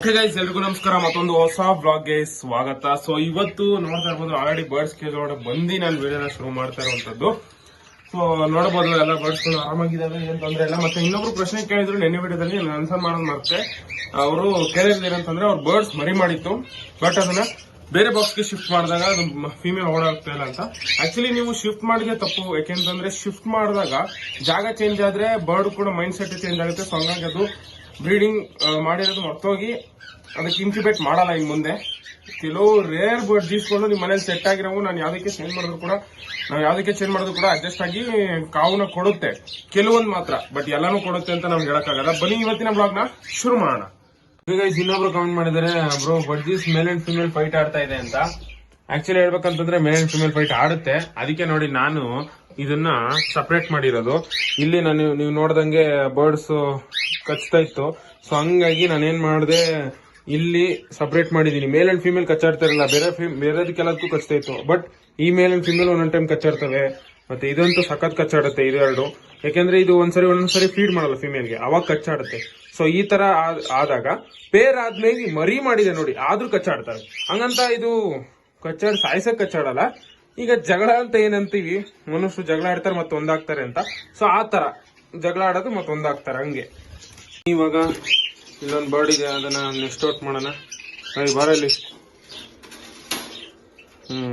Guys ಎಲ್ರಿಗೂ ನಮಸ್ಕಾರ. ಮತ್ತೊಂದು ಹೊಸ ಬ್ಲಾಗ್ಗೆ ಸ್ವಾಗತ. ಸೊ ಇವತ್ತು ನೋಡ್ತಾ ಇರ್ಬೋದು ಆಲ್ರೆಡಿ ಬರ್ಡ್ಸ್ ಕೇಜ್ ಒಳಗಡೆ ಬಂದು ನಾನು ವಿಡಿಯೋನ ಶುರು ಮಾಡ್ತಾ ಇರುವಂತದ್ದು. ಸೊ ನೋಡಬಹುದು ಎಲ್ಲ ಬರ್ಡ್ಸ್ ಗಳು ಆರಾಮಾಗಿದ್ದಾವೆ, ಏನ್ ತೊಂದ್ರೆ ಇಲ್ಲ. ಮತ್ತೆ ಇನ್ನೊಬ್ರು ಪ್ರಶ್ನೆ ಕೇಳಿದ್ರು ನೆನ್ನೆ ವಿಡಿಯೋದಲ್ಲಿ, ನಾನು ಆನ್ಸರ್ ಮಾಡೋದು ಮತ್ತೆ. ಅವರು ಕೇಳಿದ್ರು ಏನಂತಂದ್ರೆ ಅವ್ರ ಬರ್ಡ್ಸ್ ಮರಿ ಮಾಡಿತ್ತು, ಬಟ್ ಅದನ್ನ ಬೇರೆ ಬಾಕ್ಸ್ ಗೆ ಶಿಫ್ಟ್ ಮಾಡಿದಾಗ ಅದು ಫೀಮೇಲ್ ಓಡಾಗ್ತಾ ಇಲ್ಲ ಅಂತ. ಆಕ್ಚುಲಿ ನೀವು ಶಿಫ್ಟ್ ಮಾಡಿದ್ರೆ ತಪ್ಪು, ಯಾಕೆಂತಂದ್ರೆ ಶಿಫ್ಟ್ ಮಾಡಿದಾಗ ಜಾಗ ಚೇಂಜ್ ಆದ್ರೆ ಬರ್ಡ್ ಕೂಡ ಮೈಂಡ್ ಸೆಟ್ ಚೇಂಜ್ ಆಗುತ್ತೆ. ಸೊ ಹಂಗಾಗಿ ಅದು ಬ್ರೀಡಿಂಗ್ ಮಾಡಿರೋದು ಮರ್ತೋಗಿ ಅದಕ್ಕೆ ಇನ್ಕ್ಯುಬೇಟ್ ಮಾಡಲ್ಲ ಇನ್ ಮುಂದೆ. ಕೆಲವು ರೇರ್ ಬರ್ಡ್ ಜೀಸ್ಕೊಂಡು ನಿಮ್ ಮನೇಲಿ ಸೆಟ್ ಆಗಿರೋ ನಾನು ಯಾವ್ದಕ್ಕೆ ಚೇಂಜ್ ಮಾಡಿದ್ರು ಕೂಡ ಅಡ್ಜಸ್ಟ್ ಆಗಿ ಕಾವುನ ಕೊಡುತ್ತೆ, ಕೆಲವೊಂದು ಮಾತ್ರ, ಬಟ್ ಎಲ್ಲಾನು ಕೊಡುತ್ತೆ ಅಂತ ನಾವು ಹೇಳಕ್ಕಾಗಲ್ಲ. ಬನ್ನಿ ಇವತ್ತಿನ ಬ್ಲಾಗ್ ನ ಶುರು ಮಾಡೋಣ. ಈಗ ಇನ್ನೊಬ್ರು ಕಮೆಂಟ್ ಮಾಡಿದ್ದಾರೆ, bro budgies male and female fight ಆಡ್ತಾ ಇದೆ ಅಂತ. ಆಕ್ಚುಲಿ ಹೇಳ್ಬೇಕಂತಂದ್ರೆ ಮೇಲ್ ಅಂಡ್ ಫಿಮೇಲ್ ಫೈಟ್ ಆಡುತ್ತೆ, ಅದಕ್ಕೆ ನೋಡಿ ನಾನು ಇದನ್ನ ಸಪರೇಟ್ ಮಾಡಿರೋದು. ಇಲ್ಲಿ ನೀವು ನೋಡ್ದಂಗೆ ಬರ್ಡ್ಸ್ ಕಚ್ತಾ ಇತ್ತು, ಸೊ ಹಂಗಾಗಿ ನಾನೇನ್ ಮಾಡಿದೆ, ಇಲ್ಲಿ ಸಪರೇಟ್ ಮಾಡಿದೀನಿ. ಮೇಲ್ ಅಂಡ್ ಫಿಮೇಲ್ ಕಚ್ಚಾಡ್ತಾ ಇರಲ್ಲ, ಬೇರೆದಕ್ಕೆಲ್ಲದಕ್ಕೂ ಕಚ್ತಾ ಇತ್ತು. ಬಟ್ ಈ ಮೇಲ್ ಅಂಡ್ ಫಿಮೇಲ್ ಒಂದೊಂದ್ ಟೈಮ್ ಕಚ್ಚಾಡ್ತವೆ, ಮತ್ತೆ ಇದಂತೂ ಸಖತ್ ಕಚ್ಚಾಡುತ್ತೆ ಇದೆರಡು. ಯಾಕೆಂದ್ರೆ ಇದು ಒಂದೊಂದ್ಸರಿ ಫೀಡ್ ಮಾಡಲ್ಲ ಫಿಮೇಲ್ಗೆ, ಅವಾಗ ಕಚ್ಚಾಡುತ್ತೆ. ಸೊ ಈ ತರ ಆದಾಗ ಪೇರ್ ಆದ್ಮೇಲೆ ಮರಿ ಮಾಡಿದೆ ನೋಡಿ, ಆದ್ರೂ ಕಚ್ಚಾಡ್ತವೆ. ಹಂಗಂತ ಇದು ಸಾಯ್ಸಕ್ ಕಚ್ಚಾಡಲ್ಲ. ಈಗ ಜಗಳ ಅಂತ ಏನಂತೀವಿ, ಮನುಷ್ಯರು ಜಗಳ ಆಡ್ತಾರೆ ಮತ್ತೆ ಒಂದಾಗ್ತಾರೆ ಅಂತ. ಸೊ ಆ ತರ ಜಗಳ ಆಡೋದು ಮತ್ತೆ ಒಂದಾಗ್ತಾರೆ, ಹಂಗೆ. ಇವಾಗ ಇಲ್ಲೊಂದು ಬರ್ಡ್ ಇದೆ, ಅದನ್ನ ನೆಕ್ಸ್ಟ್ ಔಟ್ ಮಾಡೋಣ. ಬರಲಿ.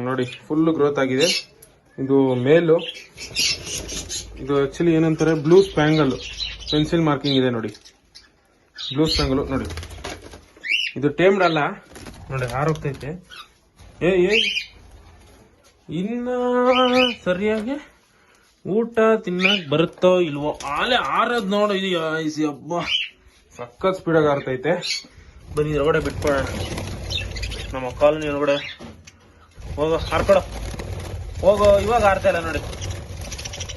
ನೋಡಿ ಫುಲ್ ಗ್ರೋತ್ ಆಗಿದೆ. ಇದು ಮೇಲು. ಇದು ಆಕ್ಚುಲಿ ಏನಂತಾರೆ, ಬ್ಲೂ ಸ್ಪ್ಯಾಂಗಲ್ ಪೆನ್ಸಿಲ್ ಮಾರ್ಕಿಂಗ್ ಇದೆ ನೋಡಿ, ಬ್ಲೂ ಸ್ಪ್ಯಾಂಗಲ್ ನೋಡಿ. ಇದು ಟೇಮ್ಡ್ ಅಲ್ಲ ನೋಡಿ, ಹಾರೋಗ್ತೈತೆ. ಇನ್ನ ಸರಿಯಾಗಿ ಊಟ ತಿನ್ನಕ್ ಬರುತ್ತೋ ಇಲ್ವೋ, ಆಲೆ ಆರದ್ ನೋಡು. ಇದು ಹಬ್ಬ ಸಖತ್ ಸ್ಪೀಡಾಗಿ ಆರ್ತೈತೆ. ಬನ್ನಿ ಹೊರಗಡೆ ಬಿಟ್ಕೊಳ್ಳೋಣ, ನಮ್ಮ ಕಾಲೋನಿ ಒಳಗಡೆ. ಹೋಗೋ ಹಾರ್ಕೊಡ, ಹೋಗೋ. ಇವಾಗ ಆರ್ತಾ ಇಲ್ಲ ನೋಡಿ,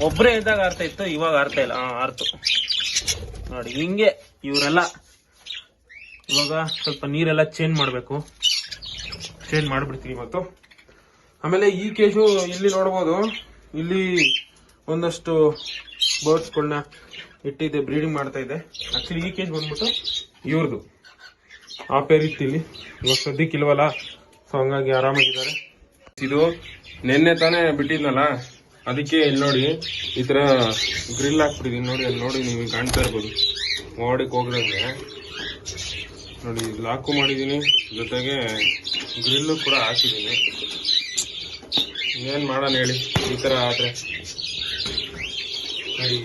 ಒಬ್ರೇ ಇದ್ದಾಗ ಆರ್ತಾ ಇತ್ತು, ಇವಾಗ ಆರ್ತಾ ಇಲ್ಲ. ಆರ್ತು ನೋಡಿ. ಹಿಂಗೆ ಇವರೆಲ್ಲ ಇವಾಗ ಸ್ವಲ್ಪ ನೀರೆಲ್ಲ ಚೇಂಜ್ ಮಾಡ್ಬೇಕು, ಚೇಂಜ್ ಮಾಡ್ಬಿಡ್ತೀನಿ ಇವತ್ತು. ಆಮೇಲೆ ಈ ಕೇಜು ಇಲ್ಲಿ ನೋಡ್ಬೋದು, ಇಲ್ಲಿ ಒಂದಷ್ಟು ಬರ್ಡ್ಸ್ ಗಳನ್ನ ಇಟ್ಟಿದೆ, ಬ್ರೀಡಿಂಗ್ ಮಾಡ್ತಾ ಇದೆ. ಆಕ್ಚುಲಿ ಈ ಕೇಜ್ ಬಂದ್ಬಿಟ್ಟು ಇವ್ರದ್ದು, ಆ ಪೇರ್ ಇತ್ತು ಇಲ್ಲಿ. ಇವಾಗ ಸದ್ಯಕ್ಕೆ ಇಲ್ವಲ್ಲ, ಸೊ ಹಂಗಾಗಿ ಆರಾಮಾಗಿದ್ದಾರೆ. ಇದು ನೆನ್ನೆ ತಾನೇ ಬಿಟ್ಟಿದ್ನಲ್ಲ, ಅದಕ್ಕೆ ಇಲ್ಲಿ ನೋಡಿ ಈ ತರ ಗ್ರಿಲ್ ಹಾಕ್ಬಿಟ್ಟಿದೀನಿ ನೋಡಿ. ಅಲ್ಲಿ ನೋಡಿ ನೀವು ಕಾಣ್ತಾ ಇರ್ಬೋದು, ಓಡಕ್ ಹೋಗ್ದಂಗೆ ನೋಡಿ ಲಾಕು ಮಾಡಿದೀನಿ, ಜೊತೆಗೆ ಗ್ರಿಲ್ಲು ಕೂಡ ಹಾಕಿದೀನಿ. ಏನ್ ಮಾಡೋಣ ಹೇಳಿ, ಈ ತರ ಆದ್ರೆ ನೋಡಿ,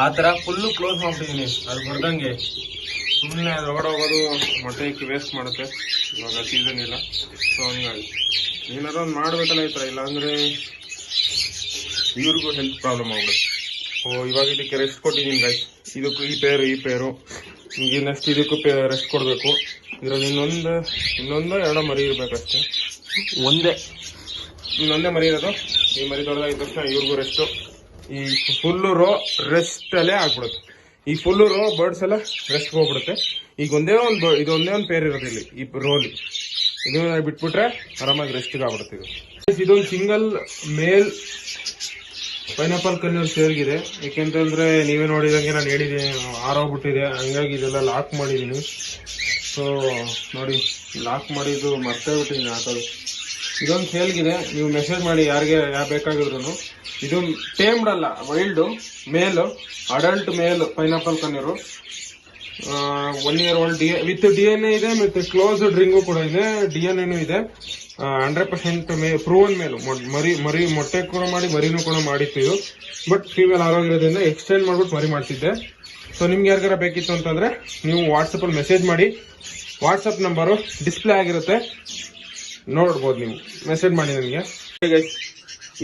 ಆ ತರ ಫುಲ್ಲು ಕ್ಲೋಸ್ ಮಾಡ್ಬಿಟ್ಟಿದೀನಿ. ಅದು ಬರ್ದಂಗೆ ಸುಮ್ಮನೆ ಅದು ಓಡೋಗೋದು ಮೊಟ್ಟೆ ವೇಸ್ಟ್ ಮಾಡುತ್ತೆ. ಇವಾಗ ಸೀಸನ್ ಇಲ್ಲ, ಸೊ ಹಂಗಾಗಿ ಏನಾದ್ರು ಒಂದು ಮಾಡ್ಬೇಕಲ್ಲ ಈ ತರ, ಇಲ್ಲಾಂದ್ರೆ ಇವ್ರಿಗೂ ಹೆಲ್ತ್ ಪ್ರಾಬ್ಲಮ್ ಆಗ್ಬಿಡುತ್ತೆ. ಇವಾಗ ಇದಕ್ಕೆ ರೆಸ್ಟ್ ಕೊಟ್ಟಿದ್ದೀನಿ ಗೈಸ್. ಇದಕ್ಕೂ ಈ ಪೇರು ಈಗ ನೆಕ್ಸ್ಟ್ ಇದಕ್ಕೂ ರೆಸ್ಟ್ ಕೊಡಬೇಕು. ಇದರಲ್ಲಿ ಇನ್ನೊಂದು ಎರಡೋ ಮರಿ ಇರ್ಬೇಕಷ್ಟೇ, ಇನ್ನೊಂದೇ ಮರಿ ಇರೋದು. ಈ ಮರಿ ದೊಡ್ಡದಾಗಿದ್ದ ತಕ್ಷಣ ಇವ್ರಿಗೂ ರೆಸ್ಟು. ಈ ಫುಲ್ ರೋ ರೆಸ್ಟ್ ಅಲ್ಲೇ ಆಗ್ಬಿಡುತ್ತೆ. ಈ ಫುಲ್ ರೋ ಬರ್ಡ್ಸ್ ಎಲ್ಲ ರೆಸ್ಟ್ ಹೋಗ್ಬಿಡುತ್ತೆ. ಈಗ ಒಂದೇ ಒಂದು ಪೇರ್ ಇರೋದು ಇಲ್ಲಿ ಈ ರೋಲಿ. ಇದನ್ನ ಬಿಟ್ಬಿಟ್ರೆ ಆರಾಮಾಗಿ ರೆಸ್ಟ್ಗೆ ಆಗ್ಬಿಡುತ್ತೆ. ಇದೊಂದು ಸಿಂಗಲ್ ಮೇಲ್ ಪೈನಾಪಲ್ ಕನ್ನೂರ್ ಸೇರ್ಗಿದೆ. ಯಾಕೆಂತಂದ್ರೆ ನೀವೇ ನೋಡಿದಂಗೆ ನಾನು ಹೇಳಿದ್ದೀನಿ, ಆರೋಗ್ಬಿಟ್ಟಿದೆ, ಹಂಗಾಗಿ ಇದೆಲ್ಲ ಲಾಕ್ ಮಾಡಿದೀನಿ. ಸೊ ನೋಡಿ, ಲಾಕ್ ಮಾಡಿದ್ದು ಮರ್ತೇ ಬಿಟ್ಟಿದ್ದೀನಿ ಹಾಕೋದು. ಇದೊಂದು ಸೇಲ್ಗಿದೆ, ನೀವು ಮೆಸೇಜ್ ಮಾಡಿ ಯಾರಿಗೆ ಬೇಕಾಗಿದ್ರು. ಇದು ಟೇಮ್ಡ್ ಅಲ್ಲ, wild male, adult male pineapple ಕನ್ನೂರು. 1 year old ವಿತ್ DNA ಇದೆ, ಮತ್ತೆ ಕ್ಲೋಸ್ ಡ್ರಿಂಗು ಕೂಡ ಇದೆ, DNA ಇದೆ. 100% ಪ್ರೂವನ್ ಮೇಲು. ಮರಿ ಮೊಟ್ಟೆ ಕೂಡ ಮಾಡಿ ಮರಿನೂ ಕೂಡ ಮಾಡಿತ್ತು ಇದು. ಬಟ್ ಫೀಮೇಲ್ ಆರೋಗ್ಯದಿಂದ ಎಕ್ಸ್ಟೆಂಡ್ ಮಾಡ್ಬಿಟ್ಟು ಮರಿ ಮಾಡ್ತಿದ್ದೆ. ಸೊ ನಿಮ್ಗೆ ಯಾರಿಗಾರ ಬೇಕಿತ್ತು ಅಂತಂದ್ರೆ ನೀವು ವಾಟ್ಸಪ್ ಅಲ್ಲಿ ಮೆಸೇಜ್ ಮಾಡಿ. ವಾಟ್ಸಪ್ ನಂಬರು ಡಿಸ್ಪ್ಲೇ ಆಗಿರುತ್ತೆ, ನೋಡ್ಬೋದು. ನೀವು ಮೆಸೇಜ್ ಮಾಡಿ ನನಗೆ.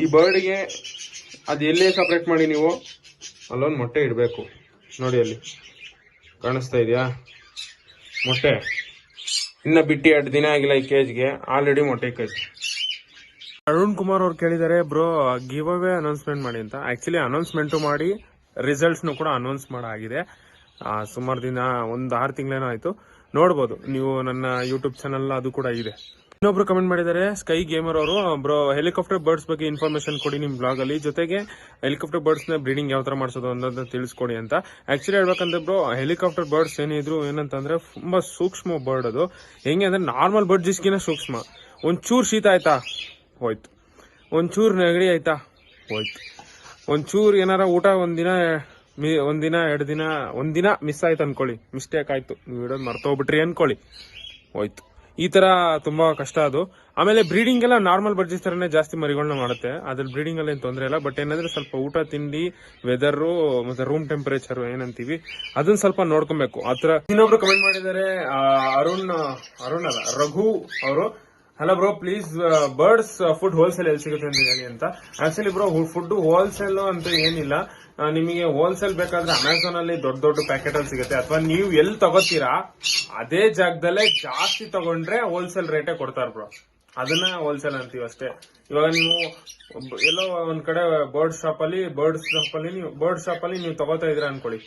ಈ ಬರ್ಡ್ಗೆ ಅದು ಎಲ್ಲೇ ಸಪ್ರೇಟ್ ಮಾಡಿ ನೀವು ಅಲ್ಲೊಂದು ಮೊಟ್ಟೆ ಇಡಬೇಕು ನೋಡಿ, ಅಲ್ಲಿ ಕಾಣಿಸ್ತಾ ಇದೆಯಾ ಮೊಟ್ಟೆ. ಇನ್ನ ಬಿಟ್ಟು 2 ದಿನ ಆಗಿಲ್ಲ ಈ ಕೇಜ್ಗೆ, ಆಲ್ರೆಡಿ ಮೊಟ್ಟೆ ಇಕ್ಕೈತೆ. ಅರುಣ್ ಕುಮಾರ್ ಅವ್ರು ಕೇಳಿದ್ದಾರೆ, ಬ್ರೋ ಗಿವ್ ಅವೇ ಅನೌನ್ಸ್ಮೆಂಟ್ ಮಾಡಿ ಅಂತ. ಆಕ್ಚುಲಿ ಅನೌನ್ಸ್ಮೆಂಟ್ ಮಾಡಿ ರಿಸಲ್ಟ್ಸ್ ಕೂಡ ಅನೌನ್ಸ್ ಮಾಡಾಗಿದೆ. ಸುಮಾರು ದಿನ, 1-6 ತಿಂಗಳೇನೋ ಆಯ್ತು. ನೋಡ್ಬೋದು ನೀವು, ನನ್ನ ಯೂಟ್ಯೂಬ್ ಚಾನಲ್ ಅದು ಕೂಡ ಇದೆ. ಇನ್ನೊಬ್ರು ಕಮೆಂಟ್ ಮಾಡಿದ್ದಾರೆ ಸ್ಕೈ ಗೇಮರ್ ಅವರು, ಬ್ರೋ ಹೆಲಿಕಾಪ್ಟರ್ ಬರ್ಡ್ಸ್ ಬಗ್ಗೆ ಇನ್ಫಾರ್ಮೇಶನ್ ಕೊಡಿ ನಿಮ್ ಬ್ಲಾಗ್ ಅಲ್ಲಿ, ಜೊತೆಗೆ ಹೆಲಿಕಾಪ್ಟರ್ ಬರ್ಡ್ಸ್ ನ ಬ್ರೀಡಿಂಗ್ ಯಾವ ತರ ಮಾಡಿಸೋದು ಅನ್ನೋದನ್ನ ತಿಳಿಸ್ಕೊಡಿ ಅಂತ. ಆಕ್ಚುಲಿ ಹೇಳ್ಬೇಕಂದ್ರೆ ಬ್ರೋ, ಹೆಲಿಕಾಪ್ಟರ್ ಬರ್ಡ್ಸ್ ಏನಿದ್ರು ಏನಂತಂದ್ರೆ ತುಂಬಾ ಸೂಕ್ಷ್ಮ ಬರ್ಡ್ ಅದು. ಹೆಂಗೆ ಅಂದ್ರೆ ನಾರ್ಮಲ್ ಬರ್ಡ್ಸ್ಗಿನ ಸೂಕ್ಷ್ಮ. ಒಂಚೂರು ಶೀತ ಆಯ್ತಾ ಹೋಯ್ತು, ಒಂಚೂರು ನೆಗಡಿ ಆಯ್ತಾ ಹೋಯ್ತು, ಒಂಚೂರು ಏನಾರ ಊಟ ಒಂದಿನ ಮಿಸ್ ಆಯ್ತು ಅನ್ಕೊಳ್ಳಿ, ಮಿಸ್ಟೇಕ್ ಆಯ್ತು, ನೀವು ಇಡೋದು ಮರ್ತೋಗ್ಬಿಟ್ರಿ ಅನ್ಕೊಳ್ಳಿ, ಹೋಯ್ತು. ಈ ತರ ತುಂಬಾ ಕಷ್ಟ ಅದು. ಆಮೇಲೆ ಬ್ರೀಡಿಂಗ್ ಎಲ್ಲ ನಾರ್ಮಲ್ ಬರ್ಡ್ಸ್ ತರನೇ ಜಾಸ್ತಿ ಮರಿಗಳನ್ನ ಮಾಡುತ್ತೆ, ಅದ್ರಲ್ಲಿ ಬ್ರೀಡಿಂಗ್ ಅಲ್ಲಿ ಏನ್ ತೊಂದರೆ ಇಲ್ಲ. ಬಟ್ ಏನಂದ್ರೆ ಸ್ವಲ್ಪ ಊಟ ತಿಂಡಿ, ವೆದರ್ ಮತ್ತೆ ರೂಮ್ ಟೆಂಪರೇಚರ್ ಏನಂತೀವಿ ಅದನ್ನ ಸ್ವಲ್ಪ ನೋಡ್ಕೊಬೇಕು ಆತರ. ಇನ್ನೊಬ್ರು ಕಮೆಂಟ್ ಮಾಡಿದ್ದಾರೆ, ಅರುಣ್ ಅಲ್ಲ ರಘು ಅವರು, hello bro please birds food wholesale ಎಲ್ಲಿ ಸಿಗುತ್ತೆ ಅಂತ ಹೇಳಿ ಅಂತ. ಆಕ್ಚುಲಿ ಬ್ರೋ ಫುಡ್ ಹೋಲ್ಸೇಲ್ ಅಂತ ಏನಿಲ್ಲ, ನಿಮಗೆ ಹೋಲ್ಸೇಲ್ ಬೇಕಾದ್ರೆ ಅಮೆಝಾನ್ ಅಲ್ಲಿ ದೊಡ್ಡ ದೊಡ್ಡ ಪ್ಯಾಕೆಟ್ ಅಲ್ಲಿ ಸಿಗುತ್ತೆ, ಅಥವಾ ನೀವು ಎಲ್ಲಿ ತಗೋತೀರಾ ಅದೇ ಜಾಗದಲ್ಲೇ ಜಾಸ್ತಿ ತಗೊಂಡ್ರೆ ಹೋಲ್ಸೇಲ್ ರೇಟೇ ಕೊಡ್ತಾರ ಬ್ರೋ, ಅದನ್ನ ಹೋಲ್ಸೇಲ್ ಅಂತೀವಿ ಅಷ್ಟೇ. ಇವಾಗ ನೀವು ಎಲ್ಲೋ ಒಂದ್ ಕಡೆ ಬರ್ಡ್ ಶಾಪ್ ಅಲ್ಲಿ ನೀವು ತಗೋತಾ ಇದ್ರ ಅನ್ಕೊಳ್ಳಿ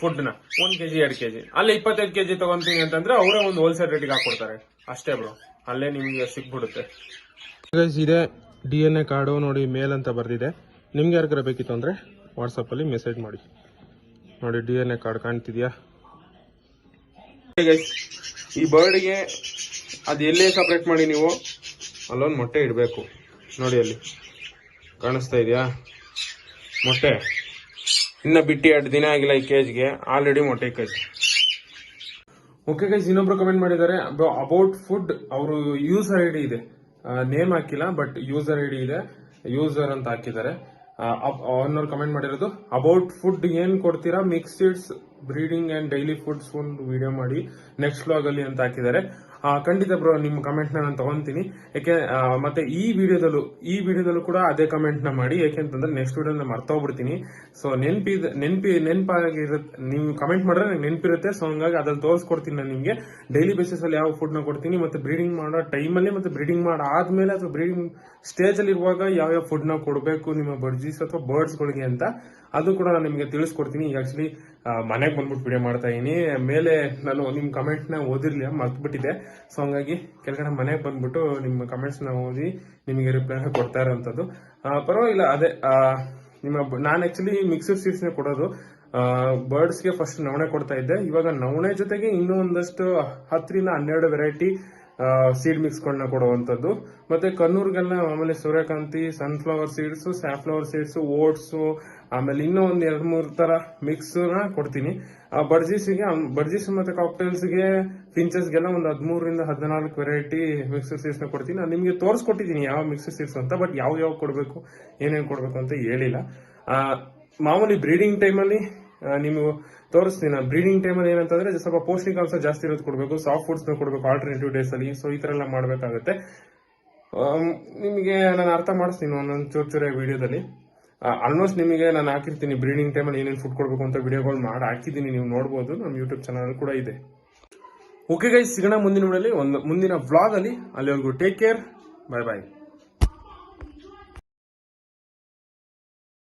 ಫುಡ್ ನ 1 kg 2 kg, ಅಲ್ಲಿ 25 kg ತಗೊಂತೀನಿ ಅಂತಂದ್ರೆ ಅವರೇ ಒಂದು ಹೋಲ್ಸೇಲ್ ರೇಟಿಗೆ ಹಾಕೊಡ್ತಾರೆ ಅಷ್ಟೇ ಬ್ರೋ, ಅಲ್ಲೇ ನಿಮ್ಗೆ ಸಿಕ್ಬಿಡುತ್ತೆ. ಇದೆ DNA ಕಾರ್ಡು ನೋಡಿ ಮೇಲ್ ಅಂತ ಬರ್ದಿದೆ, ನಿಮ್ಗೆ ಯಾರಿಗಾರ ಬೇಕಿತ್ತು ಅಂದ್ರೆ ವಾಟ್ಸಪ್ ಅಲ್ಲಿ ಮೆಸೇಜ್ ಮಾಡಿ. ನೋಡಿ DNA ಕಾರ್ಡ್ ಕಾಣ್ತಿದ್ಯಾ ಈ ಬರ್ಡ್ಗೆ, ಅದು ಎಲ್ಲೇ ಸಪ್ರೇಟ್ ಮಾಡಿ ನೀವು ಅಲ್ಲೊಂದು ಮೊಟ್ಟೆ ಇಡಬೇಕು. ನೋಡಿ ಅಲ್ಲಿ ಕಾಣಿಸ್ತಾ ಇದೆಯಾ ಮೊಟ್ಟೆ, ಇನ್ನ ಬಿಟ್ಟು 2 ದಿನ ಆಗಿಲ್ಲ ಈ ಕೇಜ್ಗೆ, ಆಲ್ರೆಡಿ ಮೊಟ್ಟೆ ಇಕ್ಕೈತೆ. ಓಕೆ ಗೈಸ್, ಇನ್ನೊಬ್ರು ಕಮೆಂಟ್ ಮಾಡಿದ್ದಾರೆ ಅಬೌಟ್ ಫುಡ್, ಅವರು ಯೂಸರ್ ಐಡಿ ಇದೆ, ನೇಮ್ ಹಾಕಿಲ್ಲ ಬಟ್ ಯೂಸರ್ ಐಡಿ ಇದೆ, ಯೂಸರ್ ಅಂತ ಹಾಕಿದ್ದಾರೆ. ಅವ್ರನ್ನವ್ರು ಕಮೆಂಟ್ ಮಾಡಿರೋದು ಅಬೌಟ್ ಫುಡ್ ಏನ್ ಕೊಡ್ತೀರಾ, mix seeds breeding and daily foods ಒಂದು ವಿಡಿಯೋ ಮಾಡಿ ನೆಕ್ಸ್ಟ್ ವ್ಲಾಗ್ ಅಲ್ಲಿ ಅಂತ ಹಾಕಿದ್ದಾರೆ. ಖಂಡಿತ ಬ್ರೋ ನಿಮ್ಮ ಕಮೆಂಟ್ ನಾನು ತಗೊಂತೀನಿ, ಯಾಕೆ ಮತ್ತೆ ಈ ವಿಡಿಯೋದಲ್ಲೂ ಕೂಡ ಅದೇ ಕಮೆಂಟ್ ನ ಮಾಡಿ, ಯಾಕೆಂತಂದ್ರೆ ನೆಕ್ಸ್ಟ್ ವಿಡಿಯೋ ಮರ್ತೋಗ್ಬಿಡ್ತೀನಿ. ಸೊ ನೆನಪಾಗಿರುತ್ತೆ, ನೀವು ಕಮೆಂಟ್ ಮಾಡಿದ್ರೆ ನಂಗೆ ನೆನಪಿರುತ್ತೆ. ಸೊ ಹಂಗಾಗಿ ಅದ್ರಲ್ಲಿ ತೋರಿಸ್ಕೊಡ್ತೀನಿ ನಾನು ನಿಮ್ಗೆ ಡೈಲಿ ಬೇಸಿಸ್ ಅಲ್ಲಿ ಯಾವ ಫುಡ್ ನ ಕೊಡ್ತೀನಿ, ಮತ್ತೆ ಬ್ರೀಡಿಂಗ್ ಮಾಡೋ ಟೈಮಲ್ಲಿ ಮತ್ತೆ ಬ್ರೀಡಿಂಗ್ ಮಾಡಾದ್ಮೇಲೆ ಅಥವಾ ಬ್ರೀಡಿಂಗ್ ಸ್ಟೇಜ್ ಅಲ್ಲಿ ಇರುವಾಗ ಯಾವ ಫುಡ್ ನ ಕೊಡಬೇಕು ನಿಮ್ಮ ಬರ್ಡ್ಸ್ ಅಥವಾ ಬರ್ಡ್ಸ್ ಗಳಿಗೆ ಅಂತ, ಅದು ಕೂಡ ನಾನು ನಿಮಗೆ ತಿಳಿಸ್ಕೊಡ್ತೀನಿ. ಈಗ ಆಕ್ಚುಲಿ ಮನೆಗೆ ಬಂದ್ಬಿಟ್ಟು ವಿಡಿಯೋ ಮಾಡ್ತಾ ಇದೀನಿ, ಮೇಲೆ ನಾನು ನಿಮ್ ಕಮೆಂಟ್ ನ ಓದಿರ್ಲಿಲ್ಲ, ಮರ್ತ್ಬಿಟ್ಟಿದೆ. ಸೊ ಹಂಗಾಗಿ ಕೆಳಗಡೆ ಮನೆಗೆ ಬಂದ್ಬಿಟ್ಟು ನಿಮ್ಮ ಕಮೆಂಟ್ಸ್ ನ ಓದಿ ನಿಮಗೆ ರಿಪ್ಲೈ ಕೊಡ್ತಾ ಇರೋಂಥದ್ದು. ಪರವಾಗಿಲ್ಲ, ಅದೇ ನಾನು ಆಕ್ಚುಲಿ ಮಿಕ್ಸರ್ ಸೀಡ್ಸ್ ನ ಕೊಡೋದು. ಬರ್ಡ್ಸ್ ಗೆ ಫಸ್ಟ್ ನವಣೆ ಕೊಡ್ತಾ ಇದ್ದೆ, ಇವಾಗ ನವಣೆ ಜೊತೆಗೆ ಇನ್ನೂ ಒಂದಷ್ಟು 10 ರಿಂದ 12 ವೆರೈಟಿ ಸೀಡ್ ಮಿಕ್ಸ್ ಗಳನ್ನ ಕೊಡುವಂತದ್ದು. ಮತ್ತೆ ಕಣ್ಣೂರ್ಗೆಲ್ಲ ಆಮೇಲೆ ಸೂರ್ಯಕಾಂತಿ, sunflower seeds, safflower seeds, oats, ಆಮೇಲೆ ಇನ್ನೂ ಒಂದ್ 2-3 ತರ ಮಿಕ್ಸ್ ನ ಕೊಡ್ತೀನಿ. ಬರ್ಜೀಸ್ ಮತ್ತೆ ಕಾಕ್ಟೇಲ್ಸ್ಗೆ, ಫಿಂಚಸ್ಗೆಲ್ಲ ಒಂದು 13 ರಿಂದ 14 ವೆರೈಟಿ ಮಿಕ್ಸರ್ ಸೀಡ್ಸ್ ನ ಕೊಡ್ತೀನಿ. ನಾನು ನಿಮ್ಗೆ ತೋರಿಸ್ಕೊಟ್ಟಿದ್ದೀನಿ ಯಾವ ಮಿಕ್ಸರ್ ಸೀಡ್ಸ್ ಅಂತ, ಬಟ್ ಯಾವ ಕೊಡ್ಬೇಕು ಏನೇನ್ ಕೊಡ್ಬೇಕು ಅಂತ ಹೇಳಿಲ್ಲ. ಮಾಮೂಲಿ ಬ್ರೀಡಿಂಗ್ ಟೈಮಲ್ಲಿ ನೀವು ತೋರಿಸ್ತೀನಿ. ಬ್ರೀಡಿಂಗ್ ಟೈಮಲ್ಲಿ ಏನಂತಂದ್ರೆ ಸ್ವಲ್ಪ ಪೌಷ್ಟಿಕಾಂಶ ಜಾಸ್ತಿ ಇರೋದು ಕೊಡಬೇಕು, ಸಾಫ್ಟ್ ಫುಡ್ಸ್ ನ ಕೊಡಬೇಕು ಆಲ್ಟರ್ನೇಟಿವ್ ಡೇಸ್ ಅಲ್ಲಿ. ಸೊ ಈ ತರ ಎಲ್ಲ ಮಾಡ್ಬೇಕಾಗತ್ತೆ. ನಿಮಗೆ ನಾನು ಅರ್ಥ ಮಾಡಿಸ್ತೀನಿ ಒಂದೊಂದು ಚೂರು ವಿಡಿಯೋದಲ್ಲಿ. ಆಲ್ಮೋಸ್ಟ್ ನಿಮಗೆ ನಾನು ಹಾಕಿರ್ತೀನಿ ಬ್ರೀಡಿಂಗ್ ಟೈಮಲ್ಲಿ ಏನೇನು ಫುಡ್ ಕೊಡಬೇಕು ಅಂತ ವಿಡಿಯೋಗಳು ಮಾಡಿ ಹಾಕಿದ್ದೀನಿ, ನೀವು ನೋಡಬಹುದು, ನಮ್ಮ ಯೂಟ್ಯೂಬ್ ಚಾನಲ್ ಕೂಡ ಇದೆ. ಓಕೆ ಗೈಸ್, ಸಿಗೋಣ ಮುಂದಿನ ವಿಡಿಯೋಲಿ, ಮುಂದಿನ ವ್ಲಾಗ್ ಅಲ್ಲಿ. ಅಲ್ಲಿವರೆಗೂ ಟೇಕ್ ಕೇರ್, ಬೈ ಬಾಯ್.